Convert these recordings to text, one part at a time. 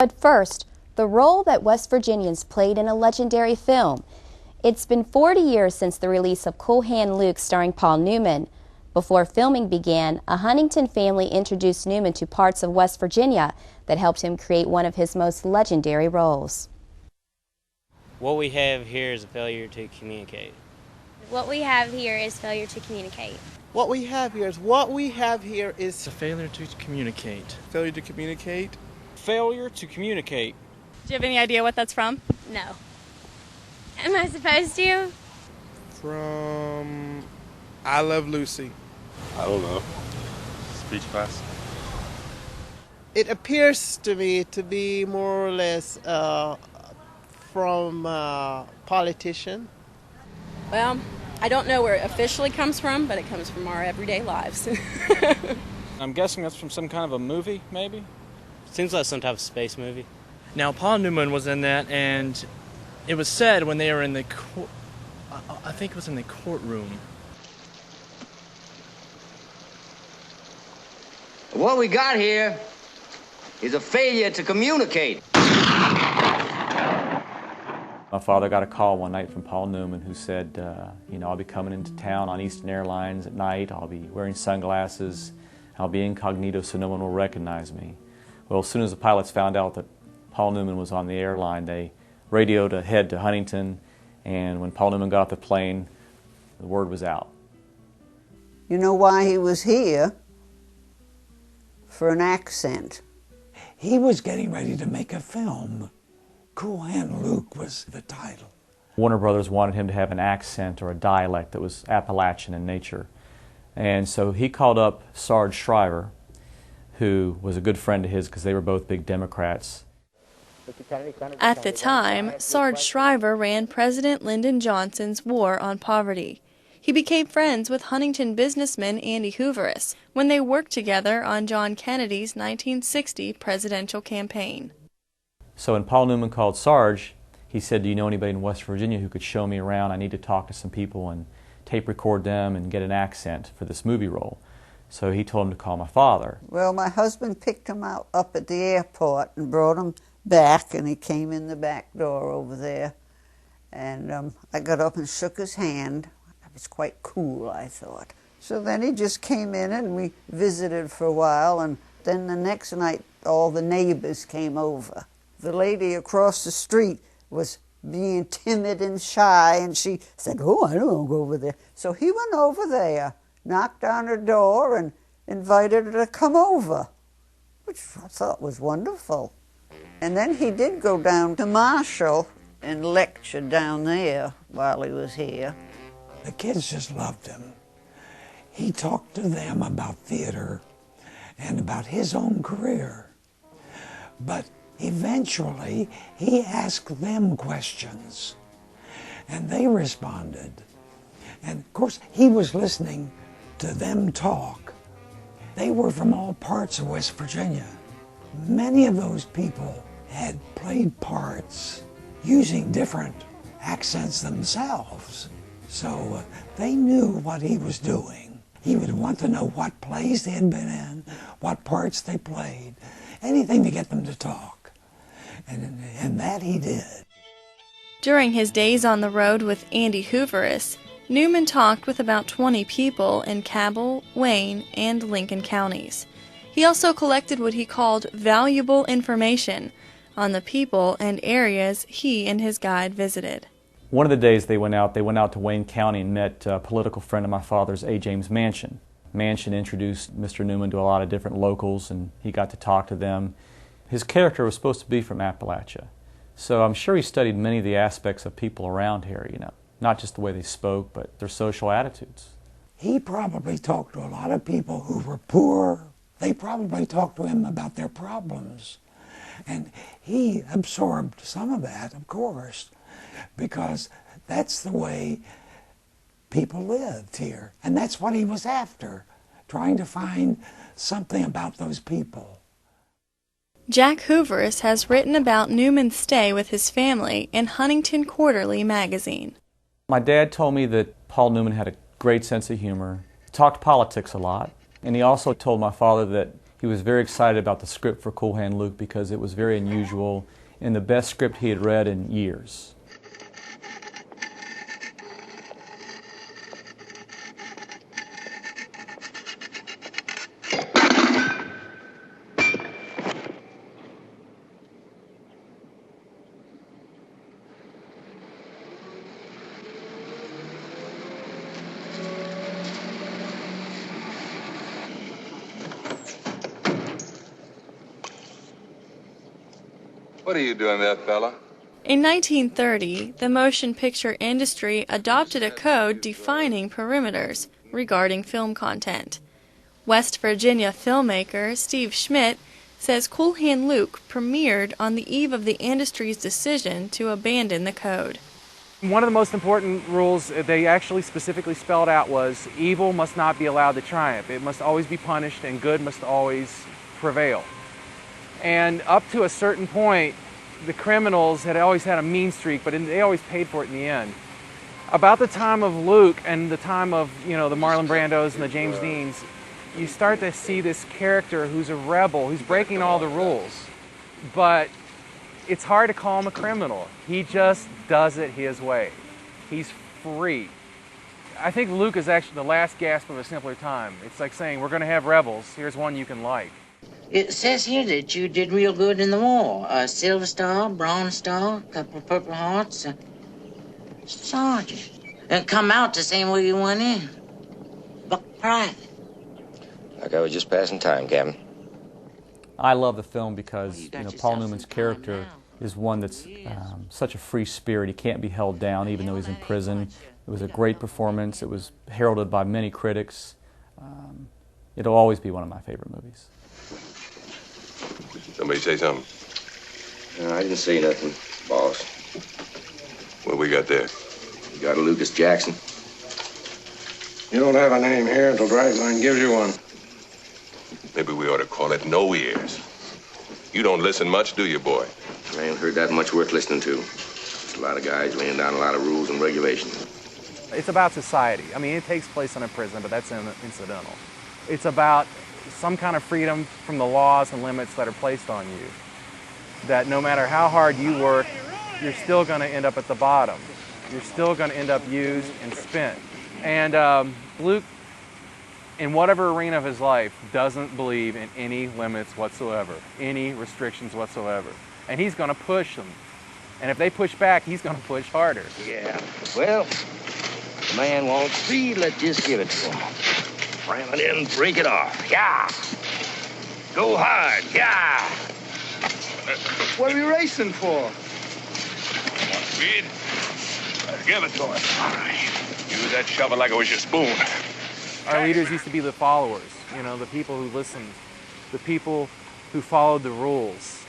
But first, the role that West Virginians played in a legendary film. It's been 40 years since the release of Cool Hand Luke starring Paul Newman. Before filming began, a Huntington family introduced Newman to parts of West Virginia that helped him create one of his most legendary roles. What we have here is a failure to communicate. What we have here is failure to communicate. What we have here is a failure to communicate. Failure to communicate. Failure to communicate. Do you have any idea what that's from? No. Am I supposed to? From I Love Lucy. I don't know. Speech class. It appears to me to be more or less from a politician. Well, I don't know where it officially comes from, but it comes from our everyday lives. I'm guessing that's from some kind of a movie, maybe? Seems like some type of space movie. Now, Paul Newman was in that, and it was said when they were in the I think it was in the courtroom. What we got here is a failure to communicate. My father got a call one night from Paul Newman who said, I'll be coming into town on Eastern Airlines at night. I'll be wearing sunglasses. I'll be incognito so no one will recognize me. Well, as soon as the pilots found out that Paul Newman was on the airline, they radioed ahead to Huntington, and when Paul Newman got off the plane, the word was out. You know why he was here? For an accent. He was getting ready to make a film. Cool Hand Luke was the title. Warner Brothers wanted him to have an accent or a dialect that was Appalachian in nature. And so he called up Sarge Shriver, who was a good friend of his because they were both big Democrats. At the time, Sarge Shriver ran President Lyndon Johnson's War on Poverty. He became friends with Huntington businessman Andy Hooverus when they worked together on John Kennedy's 1960 presidential campaign. So when Paul Newman called Sarge, he said, "Do you know anybody in West Virginia who could show me around? I need to talk to some people and tape record them and get an accent for this movie role." So he told him to call my father. Well, my husband picked him up at the airport and brought him back, and he came in the back door over there. And I got up and shook his hand. It was quite cool, I thought. So then he just came in and we visited for a while, and then the next night all the neighbors came over. The lady across the street was being timid and shy, and she said, "Oh, I don't want to go over there." So he went over there, knocked on her door, and invited her to come over, which I thought was wonderful. And then he did go down to Marshall and lecture down there while he was here. The kids just loved him. He talked to them about theater and about his own career. But eventually, he asked them questions, and they responded. And of course, he was listening to them talk. They were from all parts of West Virginia. Many of those people had played parts using different accents themselves. So they knew what he was doing. He would want to know what plays they had been in, what parts they played, anything to get them to talk. And that he did. During his days on the road with Andy Hooverus, Newman talked with about 20 people in Cabell, Wayne, and Lincoln counties. He also collected what he called valuable information on the people and areas he and his guide visited. One of the days they went out to Wayne County and met a political friend of my father's, A. James Manchin. Manchin introduced Mr. Newman to a lot of different locals, and he got to talk to them. His character was supposed to be from Appalachia, so I'm sure he studied many of the aspects of people around here, not just the way they spoke, but their social attitudes. He probably talked to a lot of people who were poor. They probably talked to him about their problems. And he absorbed some of that, of course, because that's the way people lived here. And that's what he was after, trying to find something about those people. Jack Hooverus has written about Newman's stay with his family in Huntington Quarterly magazine. My dad told me that Paul Newman had a great sense of humor, talked politics a lot, and he also told my father that He was very excited about the script for Cool Hand Luke because it was very unusual and the best script he had read in years. What are you doing there, fella? In 1930, the motion picture industry adopted a code defining perimeters regarding film content. West Virginia filmmaker Steve Schmidt says Cool Hand Luke premiered on the eve of the industry's decision to abandon the code. One of the most important rules they actually specifically spelled out was evil must not be allowed to triumph. It must always be punished and good must always prevail. And up to a certain point, the criminals had always had a mean streak, but they always paid for it in the end. About the time of Luke and the time of, the Marlon Brandos and the James Deans, you start to see this character who's a rebel, who's breaking all the rules. But it's hard to call him a criminal. He just does it his way. He's free. I think Luke is actually the last gasp of a simpler time. It's like saying, we're going to have rebels. Here's one you can like. It says here that you did real good in the war. A Silver Star, Bronze Star, a couple of Purple Hearts. Sergeant. And come out the same way you went in. Buck Private. Like I was just passing time, Captain. I love the film because Paul Newman's character is one that's such a free spirit. He can't be held down even though he's in prison. It was a great performance. It was heralded by many critics. It'll always be one of my favorite movies. Somebody say something? No, I didn't say nothing, boss. What we got there? You got a Lucas Jackson. You don't have a name here until Dragline gives you one. Maybe we ought to call it No Ears. You don't listen much, do you, boy? I ain't heard that much worth listening to. Just a lot of guys laying down a lot of rules and regulations. It's about society. I mean, it takes place in a prison, but that's incidental. It's about some kind of freedom from the laws and limits that are placed on you. That no matter how hard you work, you're still going to end up at the bottom. You're still going to end up used and spent. And Luke, in whatever arena of his life, doesn't believe in any limits whatsoever, any restrictions whatsoever. And he's going to push them. And if they push back, he's going to push harder. Yeah, well, the man wants speed, let's just give it to him. Ram it in, break it off. Yeah. Go hard. Yeah. What are we racing for? Want speed? Give it to us. All right. Use that shovel like it was your spoon. Our leaders used to be the followers, the people who listened, the people who followed the rules.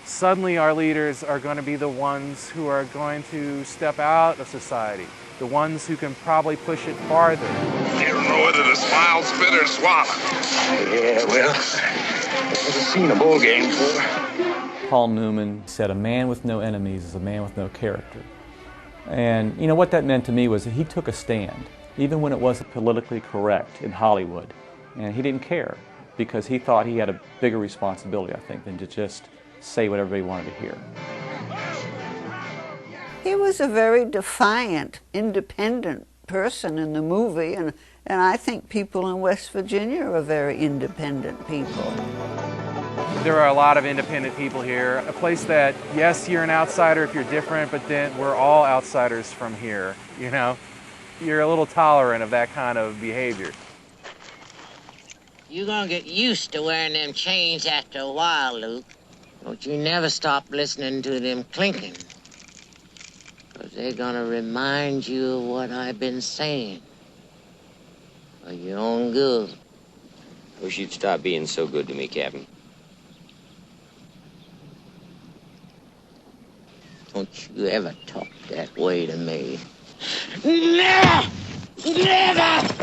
Suddenly our leaders are going to be the ones who are going to step out of society, the ones who can probably push it farther. You don't know whether to smile, spit, or swallow. Yeah, well, I've never seen a bull game before. Paul Newman said, a man with no enemies is a man with no character. And what that meant to me was that he took a stand, even when it wasn't politically correct in Hollywood. And he didn't care, because he thought he had a bigger responsibility, I think, than to just say what everybody wanted to hear. He was a very defiant, independent person in the movie, and I think people in West Virginia are very independent people. There are a lot of independent people here. A place that, yes, you're an outsider if you're different, but then we're all outsiders from here, You're a little tolerant of that kind of behavior. You're gonna get used to wearing them chains after a while, Luke. Don't you never stop listening to them clinking. Because they're gonna remind you of what I've been saying. For your own good. I wish you'd stop being so good to me, Captain. Don't you ever talk that way to me. Never! Never!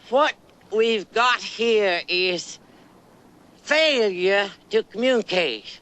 What we've got here is failure to communicate.